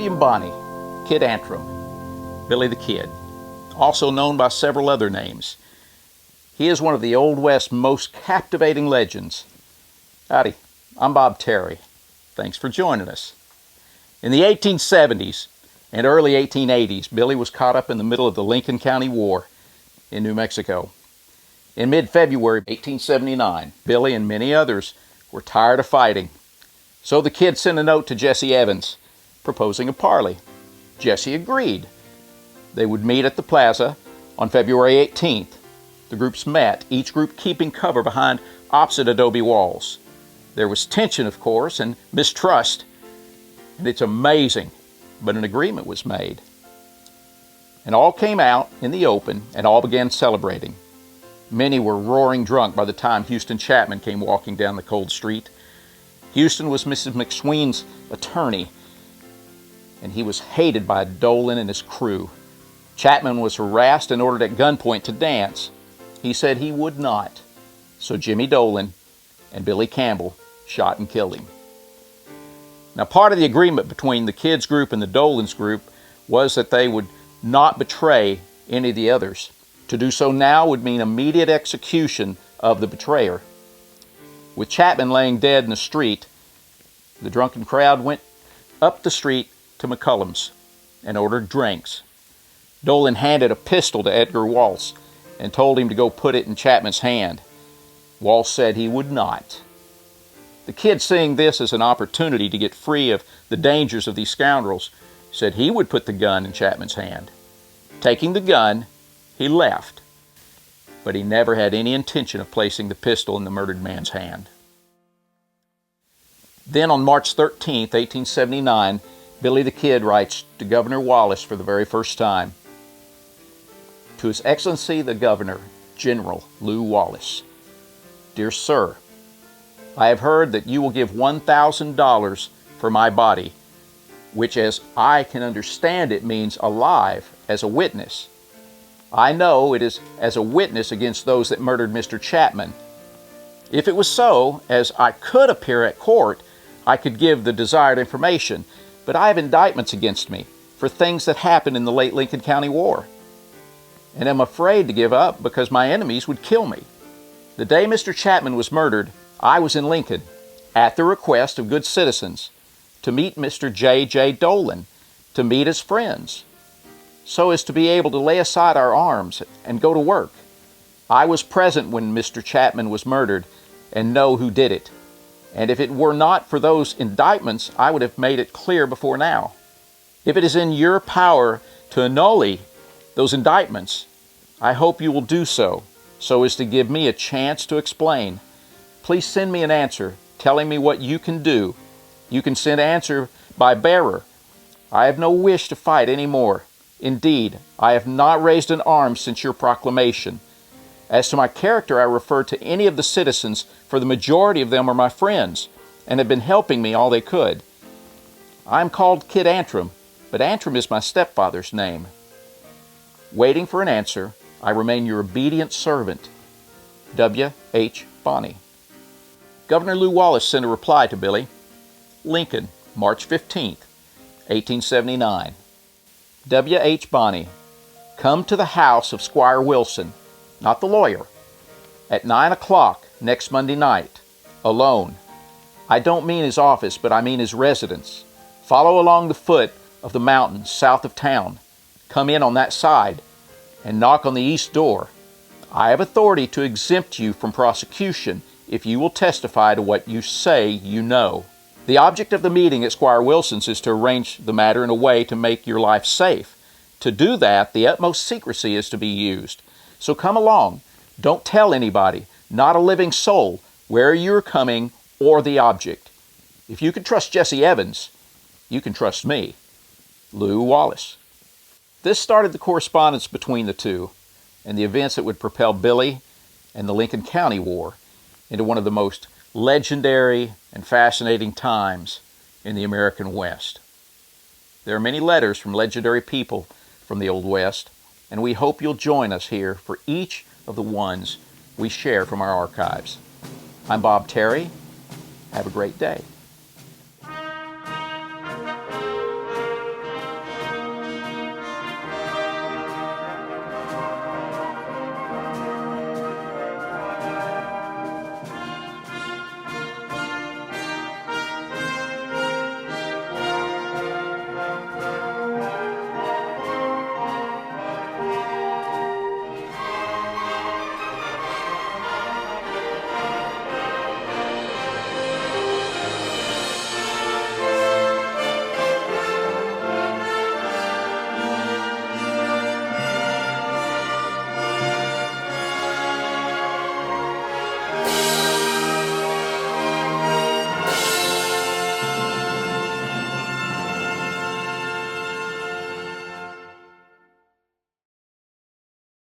William Bonney, Kid Antrim, Billy the Kid, also known by several other names. He is one of the Old West's most captivating legends. Howdy, I'm Bob Terry. Thanks for joining us. In the 1870s and early 1880s, Billy was caught up in the middle of the Lincoln County War in New Mexico. In mid-February 1879, Billy and many others were tired of fighting. So the Kid sent a note to Jesse Evans proposing a parley. Jesse agreed. They would meet at the plaza on February 18th. The groups met, each group keeping cover behind opposite adobe walls. There was tension, of course, and mistrust. And it's amazing, but an agreement was made. And all came out in the open and all began celebrating. Many were roaring drunk by the time Houston Chapman came walking down the cold street. Houston was Mrs. McSween's attorney, and he was hated by Dolan and his crew. Chapman was harassed and ordered at gunpoint to dance. He said he would not, so Jimmy Dolan and Billy Campbell shot and killed him. Now, part of the agreement between the Kids group and the Dolans group was that they would not betray any of the others. To do so now would mean immediate execution of the betrayer. With Chapman laying dead in the street, the drunken crowd went up the street to McCullum's and ordered drinks. Dolan handed a pistol to Edgar Walsh and told him to go put it in Chapman's hand. Walsh said he would not. The Kid, seeing this as an opportunity to get free of the dangers of these scoundrels, said he would put the gun in Chapman's hand. Taking the gun, he left, but he never had any intention of placing the pistol in the murdered man's hand. Then on March 13, 1879, Billy the Kid writes to Governor Wallace for the very first time. To His Excellency the Governor, General Lew Wallace. Dear Sir, I have heard that you will give $1,000 for my body, which as I can understand it means alive as a witness. I know it is as a witness against those that murdered Mr. Chapman. If it was so, as I could appear at court, I could give the desired information, but I have indictments against me for things that happened in the late Lincoln County War, and am afraid to give up because my enemies would kill me. The day Mr. Chapman was murdered, I was in Lincoln, at the request of good citizens, to meet Mr. J. Dolan, to meet his friends, so as to be able to lay aside our arms and go to work. I was present when Mr. Chapman was murdered and know who did it. And if it were not for those indictments, I would have made it clear before now. If it is in your power to annully those indictments, I hope you will do so as to give me a chance to explain. Please send me an answer telling me what you can do. You can send answer by bearer. I have no wish to fight any more. Indeed, I have not raised an arm since your proclamation. As to my character, I refer to any of the citizens, for the majority of them are my friends and have been helping me all they could. I am called Kid Antrim, but Antrim is my stepfather's name. Waiting for an answer, I remain your obedient servant, W. H. Bonney. Governor Lew Wallace sent a reply to Billy. Lincoln, March 15, 1879. W. H. Bonney, come to the house of Squire Wilson, not the lawyer, at 9 o'clock next Monday night, alone. I don't mean his office, but I mean his residence. Follow along the foot of the mountains south of town. Come in on that side and knock on the east door. I have authority to exempt you from prosecution if you will testify to what you say you know. The object of the meeting at Squire Wilson's is to arrange the matter in a way to make your life safe. To do that, the utmost secrecy is to be used. So come along. Don't tell anybody, not a living soul, where you're coming or the object. If you can trust Jesse Evans, you can trust me. Lew Wallace. This started the correspondence between the two and the events that would propel Billy and the Lincoln County War into one of the most legendary and fascinating times in the American West. There are many letters from legendary people from the Old West, and we hope you'll join us here for each of the ones we share from our archives. I'm Bob Terry. Have a great day.